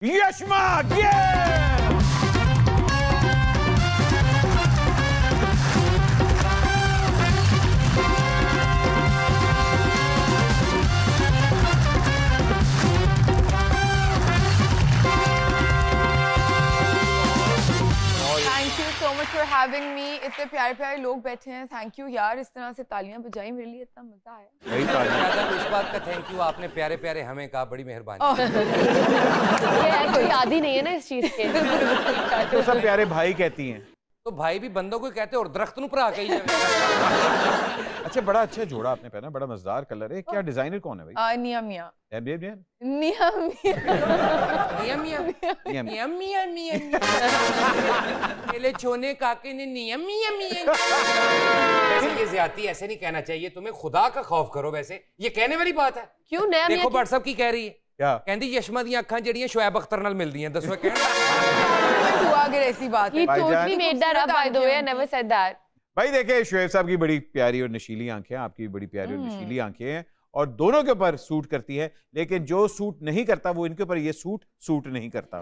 यशमा, ये so much for having me. इतने प्यारे प्यारे लोग बैठे हैं. थैंक यू यार, इस तरह से तालियां बजाई, मेरे लिए इतना मजा आया. वही तो इस बात का थैंक यू, आपने प्यारे प्यारे हमें कहा, बड़ी मेहरबानी. ये एक्चुअली याद ही नहीं है ना इस चीज के. तो सब प्यारे भाई कहती हैं. तो भाई भी बंदों को कहते हैं और दरख्त नु भरा कही जावे. अच्छा, बड़ा अच्छा जोड़ा आपने पहना, बड़ा मजेदार कलर है. क्या डिजाइनर कौन है भाई? निया मिया. निया निया मिया. मियां मियां मियां मियां मियां पहले छोने काके ने नियम मियां मियां. वैसे ये ज्यादती ऐसे नहीं कहना चाहिए, तुम्हें खुदा का खौफ करो. वैसे ये कहने वाली बात है. क्यों नया मियां? देखो व्हाट्सएप की कह रही है. क्या कहती यशमा दी अखां जड़ियां शोएब अख्तर नाल मिलदियां. दसो कहना हुआ अगर ऐसी बात है. He totally made that up, by the way. I never said that. भाई देखिए, शोएब साहब की बड़ी प्यारी और नशीली आंखें, आपकी बड़ी प्यारी और नशीली आंखें हैं और दोनों के ऊपर सूट करती है. लेकिन जो सूट नहीं करता वो इनके ऊपर ये सूट नहीं करता.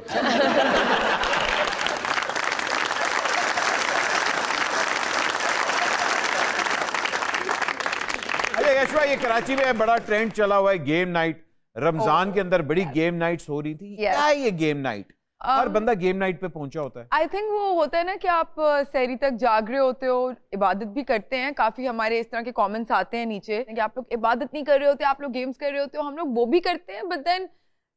अरे यशवा, ये कराची में बड़ा ट्रेंड चला हुआ है गेम नाइट. रमजान के अंदर बड़ी गेम नाइट्स हो रही थी. क्या ये गेम नाइट? हर बंदा गेम नाइट पे पहुंचा होता है. आई थिंक वो होता है ना कि आप सहरी तक जाग रहे होते हो, इबादत भी करते हैं. काफी हमारे इस तरह के कमेंट्स आते हैं नीचे कि आप लोग इबादत नहीं कर रहे होते, आप लोग गेम्स कर रहे होते हो. हम लोग वो भी करते हैं, बट देन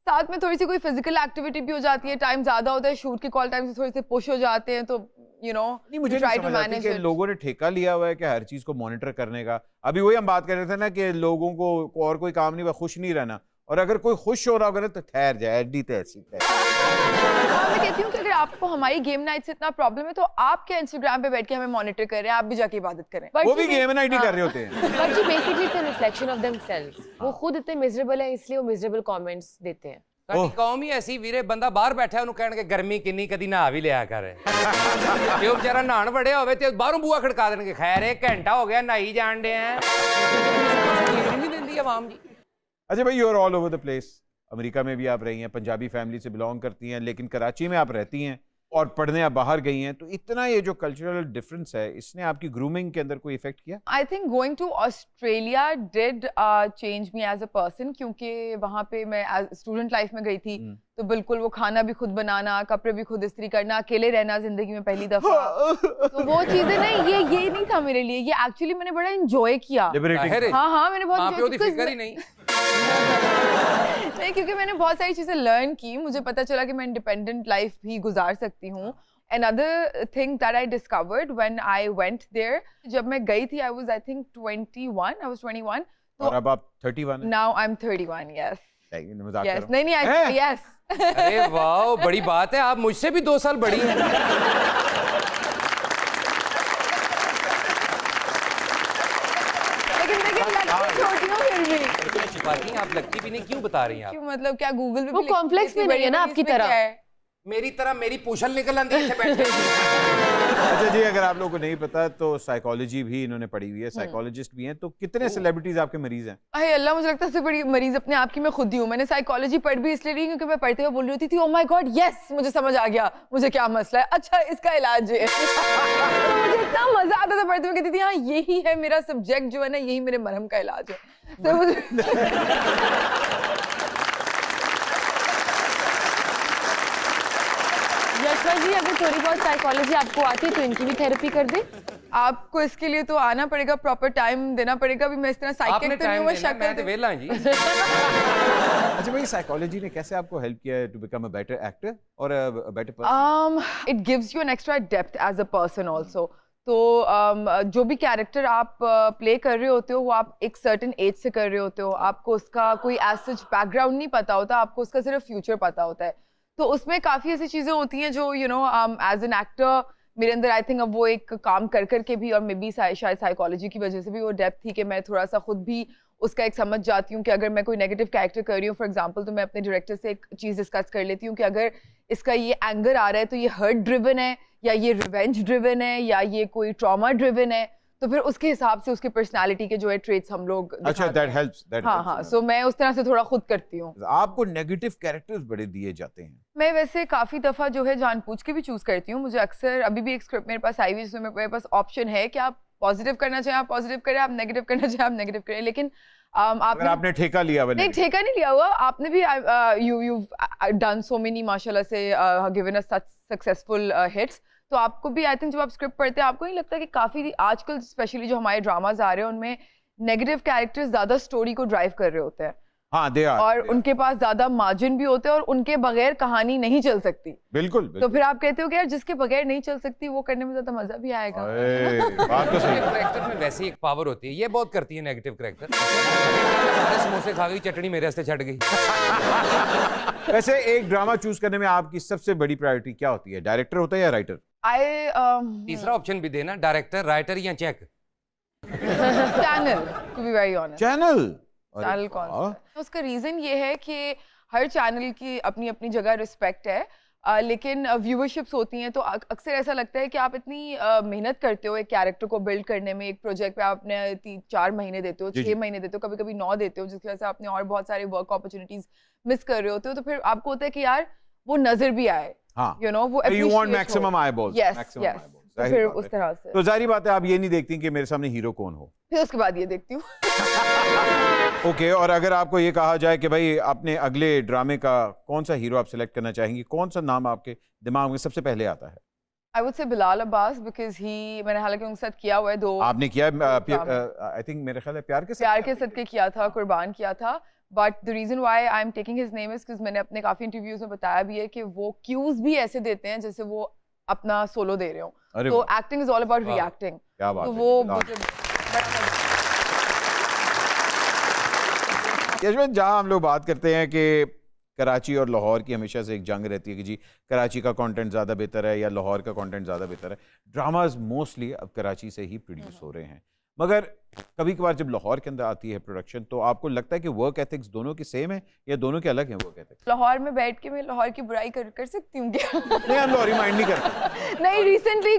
साथ में थोड़ी सी कोई फिजिकल एक्टिविटी भी हो जाती है. टाइम ज्यादा होता है, शूट के कॉल टाइम से थोड़े से पुश हो जाते हैं. तो नहीं, मुझे नहीं समझ आती कि लोगों ने ठेका लिया हुआ है कि हर चीज को मॉनिटर करने का. अभी वही हम बात कर रहे थे ना कि लोगों को और कोई काम नहीं, खुश नहीं रहना. और अगर कोई खुश हो रहा होगा तो ठहर जाए. एडी तो ऐसी मैं कहती हूँ कि अगर आपको हमारी गेम नाइट से इतना प्रॉब्लम है तो आप क्या इंस्टाग्राम पे बैठ के हमें मॉनिटर कर रहे हैं? आप भी जाके इबादत करें. वो भी गेम नाइट ही कर रहे होते हैं. But you basically it's a reflection of themselves. वो खुद इतने मिजरेबल है, इसलिए वो मिजरेबल कमेंट्स देते हैं. ਸਾਡੀ ਕੌਮ ਹੀ ਐਸੀ ਵੀਰੇ, ਬੰਦਾ ਬਾਹਰ ਬੈਠਾ ਉਹਨੂੰ ਕਹਿਣਗੇ ਗਰਮੀ ਕਿੰਨੀ, ਕਦੀ ਨਹਾ ਵੀ ਲਿਆ ਕਰ. ਤੇ ਉਹ ਵਿਚਾਰਾ ਨਹਾਣ ਵੜਿਆ ਹੋਵੇ ਤੇ ਬਾਹਰੋਂ ਬੂਆ ਖੜਕਾ ਦੇਣਗੇ, ਖੈਰ 1 ਘੰਟਾ ਹੋ ਗਿਆ ਨਹਾਈ ਜਾਣ ਦੇ ਆ. ਨਹੀਂ ਦਿੰਦੀ ਆਵਾਮ ਜੀ. अच्छा भाई, you are all over the place. America में भी आप रही हैं, पंजाबी फैमिली से बिलोंग करती हैं, लेकिन कराची में आप रहती हैं और पढ़ने आप बाहर गई हैं. तो इतना ये जो कल्चरल डिफरेंस है, इसने आपकी ग्रूमिंग के अंदर कोई इफेक्ट किया? I think going to Australia did change me as a person, क्योंकि वहाँ पे मैं स्टूडेंट लाइफ में गई थी. तो बिल्कुल वो खाना भी खुद बनाना, कपड़े भी खुद इस्त्री करना, अकेले रहना जिंदगी में पहली दफा. तो वो चीजें नहीं, ये नहीं था मेरे लिए. ये एक्चुअली मैंने बड़ा एंजॉय किया. हाँ, मैंने बहुत नहीं, क्योंकि मैंने बहुत सारी चीजें लर्न की. मुझे पता चला कि मैं इंडिपेंडेंट लाइफ भी गुजार सकती हूँ. Another thing that I discovered when I went there, जब मैं गई थी, I was I think 21. I was 21. और अब आप 31 हैं? Now I'm 31. Yes. मजाक कर रहा हूं. नहीं, yes. अरे वाह, बड़ी बात है. आप मुझसे भी 2 साल बड़ी हैं. छुपाती हैं आप, लगती भी नहीं. क्यों बता रही हैं आप? क्यों, मतलब क्या गूगल पे वो कॉम्प्लेक्स में नहीं है ना आपकी तरह. मेरी तरह मेरी पूछल निकल आती है बैठे. अच्छा जी, अगर आप लोगों को नहीं पता तो साइकोलॉजी भी इन्होंने पढ़ी हुई है, साइकोलॉजिस्ट भी हैं. तो कितने सेलिब्रिटीज आपके मरीज हैं? अरे अल्लाह, मुझे लगता है सबसे बड़ी मरीज अपने आप की मैं खुद ही हूँ. मैंने साइकोलॉजी पढ़ भी इसलिए रही क्योंकि मैं पढ़ते हुए बोल रही होती थी, ओह माय गॉड यस, मुझे समझ आ गया, मुझे क्या मसला है, अच्छा इसका इलाज है. तो मुझे इतना मजा आता था पढ़ते हुए, कहती थी हाँ यही है मेरा सब्जेक्ट जो है ना, यही मेरे मरहम का इलाज है. तो यशवा जी, अगर थोड़ी बहुत साइकोलॉजी आपको आती है तो इनकी भी थेरेपी कर दे. आपको इसके लिए तो आना पड़ेगा, प्रॉपर टाइम देना पड़ेगा. भी मैं इस तरह साइकिक तो नहीं हुआ, मैं तो वेला जी. अच्छा भाई, साइकोलॉजी ने कैसे आपको हेल्प किया to become a better actor और a better person? It gives you an extra depth as a person also. तो जो भी कैरेक्टर आप प्ले कर रहे होते हो वो आप एक सर्टेन एज से कर रहे होते हो. आपको उसका कोई एज सच बैकग्राउंड नहीं पता होता, आपको उसका सिर्फ फ्यूचर पता होता है. तो उसमें काफ़ी ऐसी चीज़ें होती हैं जो you know as an actor मेरे अंदर आई थिंक अब वो एक काम कर करके भी, और मे बी शायद साइकोलॉजी की वजह से भी वो डेप्थ थी कि मैं थोड़ा सा खुद भी उसका एक समझ जाती हूँ कि अगर मैं कोई नेगेटिव कैरेक्टर कर रही हूँ फॉर एग्जांपल, तो मैं अपने डायरेक्टर से एक चीज़ डिस्कस कर लेती हूँ कि अगर इसका ये एंगर आ रहा है तो ये हर्ट ड्रिवन है या ये रिवेंज ड्रिवन है या ये कोई ट्रॉमा ड्रिवन है. तो फिर उसके हिसाब से उसकी पर्सनालिटी के जो है ट्रेट्स हम लोग अच्छा दैट हेल्प्स हाँ सो मैं उस तरह से थोड़ा खुद करती हूँ. आपको नेगेटिव कैरेक्टर्स बड़े दिए जाते हैं. मैं वैसे काफ़ी दफ़ा जो है जानबूझ के भी चूज़ करती हूँ। मुझे अक्सर अभी भी एक स्क्रिप्ट मेरे पास आई हुई है जिसमें मेरे पास ऑप्शन है कि आप पॉजिटिव करना चाहें आप पॉजिटिव करें, आप नेगेटिव करना चाहें आप नेगेटिव करें। लेकिन अगर आपने ठेका लिया हुआ नहीं, ठेका नहीं लिया हुआ। आपने भी यू डन सो मेनी माशाल्लाह से गिवन अस सच सक्सेसफुल हिट्स। तो आपको भी आई थिंक जब आप स्क्रिप्ट पढ़ते हैं आपको नहीं लगता कि काफ़ी आजकल स्पेशली जो हमारे ड्रामाज आ रहे हैं उनमें नेगेटिव कैरेक्टर्स ज़्यादा स्टोरी को ड्राइव कर रहे होते हैं। हाँ, दे आर, और उनके पास ज्यादा मार्जिन भी होते हैं और उनके बगैर कहानी नहीं चल सकती। बिल्कुल, तो फिर आप कहते हो कि यार जिसके बगैर नहीं चल सकती वो करने में ज्यादा मजा भी आएगा। बात तो सही। करेक्टर में वैसे ही एक पावर होती है, ये बहुत करती है नेगेटिव करेक्टर। सारे समोसे खा गई, चटनी मेरे रास्ते छट गई। वैसे एक ड्रामा चूज करने में आपकी सबसे बड़ी प्रायोरिटी क्या होती है? डायरेक्टर होता है या राइटर? तीसरा ऑप्शन भी देना, डायरेक्टर, राइटर या check. Channel, to be very honest. Channel. Channel कौन सा है? उसका रीजन ये है कि हर चैनल की अपनी अपनी जगह रिस्पेक्ट है, लेकिन व्यूअरशिप्स होती हैं तो अक्सर ऐसा लगता है कि आप इतनी मेहनत करते हो एक कैरेक्टर को बिल्ड करने में, एक प्रोजेक्ट पे आपने 3-4 महीने देते हो, 6 महीने देते हो, कभी कभी 9 देते हो, जिसकी वजह से आपने और बहुत सारे वर्क अपॉर्चुनिटीज मिस कर रहे होते हो। तो फिर आपको होता है कि यार वो नजर भी आए, हाँ, यू नो, वो you want maximum eyeballs, yes maximum yes, eyeballs, तो जाहिर फिर बात उस है। तरह से तो जाहिर बात है आप ये नहीं देखती कि मेरे सामने हीरो कौन हो। फिर उसके बाद ये देखती हूँ। ओके, और अगर आपको ये कहा जाए कि भाई अपने अगले ड्रामे का कौन सा हीरो आप सिलेक्ट करना चाहेंगी, कौन सा नाम आपके दिमाग में सबसे पहले आता है? I would say Bilal Abbas, because he, मैंने हालांकि उनके साथ किया हुआ है 2। आपने किया आई थिंक मेरे ख्याल है प्यार के सदके किया था, कुर्बान किया था। But the reason why I am taking his name is because मैंने अपने काफी इंटरव्यूज में बताया भी है कि वो क्यूज भी ऐसे देते हैं जैसे वो अपना सोलो दे रहे हो। तो acting is all about reacting. क्या बात तो है, वो यशवंत, जहाँ हम लोग बात करते हैं कि कराची और लाहौर की हमेशा से एक जंग रहती है कि जी कराची का कंटेंट ज़्यादा बेहतर है या लाहौर का कंटेंट ज़्यादा बेहतर है। ड्रामाज मोस्टली अब कराची से ही प्रोड्यूस हो रहे हैं, मगर कभी कभार जब लाहौर के अंदर आती है प्रोडक्शन तो आपको लगता है कि वर्क एथिक्स दोनों की सेम है या दोनों के अलग हैं वर्क एथिक्स? लाहौर में बैठ के मैं लाहौर की बुराई कर सकती हूँ क्या? नहीं, हम लाहौरी माइंड नहीं करते। नहीं, रिसेंटली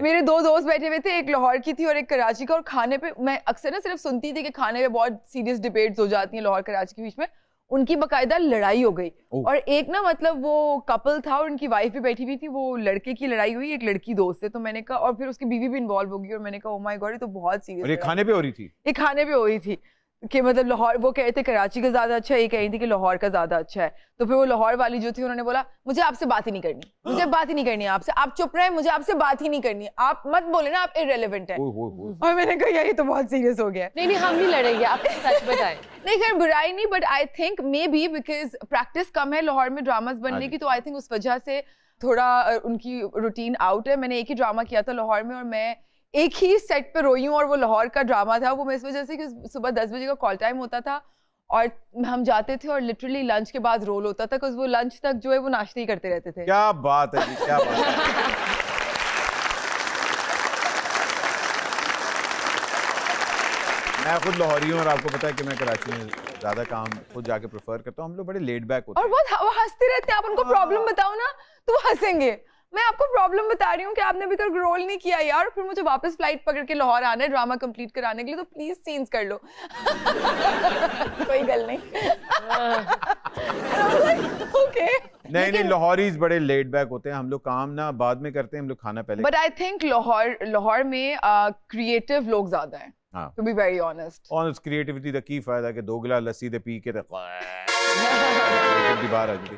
मेरे 2 दोस्त बैठे हुए थे, एक लाहौर की थी और एक कराची का, और खाने पे मैं अक्सर ना सिर्फ सुनती थी कि खाने पे बहुत सीरियस डिबेट्स हो जाती हैं लाहौर कराची के बीच में। उनकी बकायदा लड़ाई हो गई, और एक ना मतलब वो कपल था और उनकी वाइफ भी बैठी हुई थी, वो लड़के की लड़ाई हुई, एक लड़की दोस्त है। तो मैंने कहा, और फिर उसकी बीवी भी इन्वॉल्व होगी, और मैंने कहा ओ माय गॉड, ये तो बहुत सीरियस। और ये खाने पे हो रही थी? ये खाने पे हो रही थी कि मतलब लाहौर, वो कह रहे थे कराची का ज्यादा अच्छा है, ये कह रही थी कि लाहौर का ज्यादा अच्छा है। तो फिर वो लाहौर वाली जो थी उन्होंने बोला मुझे आपसे बात ही नहीं करनी, मुझे बात ही नहीं करनी है आपसे, आप चुप रहे, मुझे आपसे बात ही नहीं करनी, आप मत बोले ना, आप इररिलेवेंट है। और मैंने कहा यार ये तो बहुत सीरियस हो गया। नहीं नहीं, हम नहीं लड़ेंगे, आप सच बताएं। नहीं, खैर बुराई नहीं, but I think may be because practice कम है लाहौर में ड्रामास बनने की, तो आई थिंक उस वजह से थोड़ा उनकी रूटीन आउट है। मैंने एक ही ड्रामा किया था लाहौर में और मैं एक ही सेट पे रोई हूँ, और वो लाहौर का ड्रामा था। वो मैं इस वजह से कि सुबह 10 बजे का कॉल टाइम होता था और हम जाते थे और लिटरली लंच के बाद रोल होता था, बिकॉज वो लंच तक जो है वो नाश्ते ही करते रहते थे। क्या बात है जी, क्या बात है। मैं खुद लाहौरी हूँ और आपको पता है कि मैं कराची में ज्यादा काम खुद जाके प्रेफर करता हूँ। हम लोग बड़े लेड बैक होते और बहुत वो हंसते रहते हैं। आप उनको प्रॉब्लम बताओ ना तो वो हंसेंगे। मैं आपको प्रॉब्लम बता रही हूँ कि आपने अभी तक रोल नहीं किया यार, फिर मुझे वापस फ्लाइट पकड़ के लाहौर आना है ड्रामा कंप्लीट कराने के लिए, तो प्लीज सीन्स कर लो। कोई गल नहीं। ओके। नहीं, लाहौरीज बड़े लेड बैक होते हैं। हम लोग काम ना बाद में करते हैं, हम लोग खाना पहले। बट आई थिंक लाहौर में क्रिएटिव लोग ज्यादा हैं, to be very honest. Honest creativity दा की फायदा कि 2 गिलास लस्सी दे पी के बाहर आ जाती।